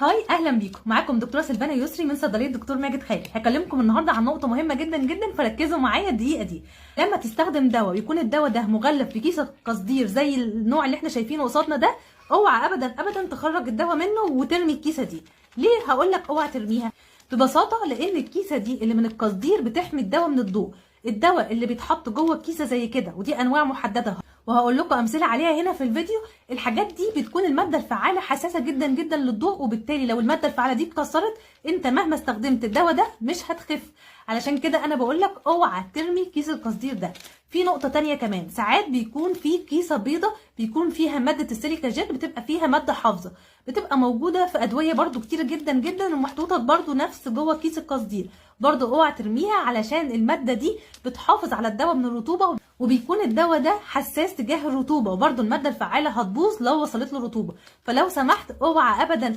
هاي، اهلا بيكم. معاكم دكتوره سلفانا يسري من صيدليه دكتور ماجد خالد. هكلمكم النهارده عن نقطه مهمه جدا جدا، فركزوا معايا الدقيقه دي. لما تستخدم دواء ويكون الدواء ده مغلف في كيس قصدير زي النوع اللي احنا شايفينه قصادنا ده، اوعى ابدا ابدا تخرج الدواء منه وترمي الكيسه دي. ليه هقول لك اوعى ترميها؟ ببساطه لان الكيسه دي اللي من القصدير بتحمي الدواء من الضوء. الدواء اللي بيتحط جوه الكيسه زي كده، ودي انواع محدده وهقول لكم امثله عليها هنا في الفيديو. الحاجات دي بتكون الماده الفعاله حساسه جدا جدا للضوء، وبالتالي لو الماده الفعاله دي اتكسرت انت مهما استخدمت الدواء ده مش هتخف. علشان كده انا بقول لك اوعى ترمي كيس القصدير ده. في نقطه تانية كمان، ساعات بيكون في كيسه بيضه بيكون فيها ماده السيليكا جيل، بتبقى فيها ماده حافظه، بتبقى موجوده في ادويه برده كتير جدا جدا ومحطوطه برده نفس جوه كيس القصدير. برده اوعى ترميها علشان الماده دي بتحافظ على الدواء من الرطوبه، وبيكون الدواء ده حساس تجاه الرطوبه، وبرده الماده الفعاله هتبوظ لو وصلت له رطوبه. فلو سمحت اوعى ابدا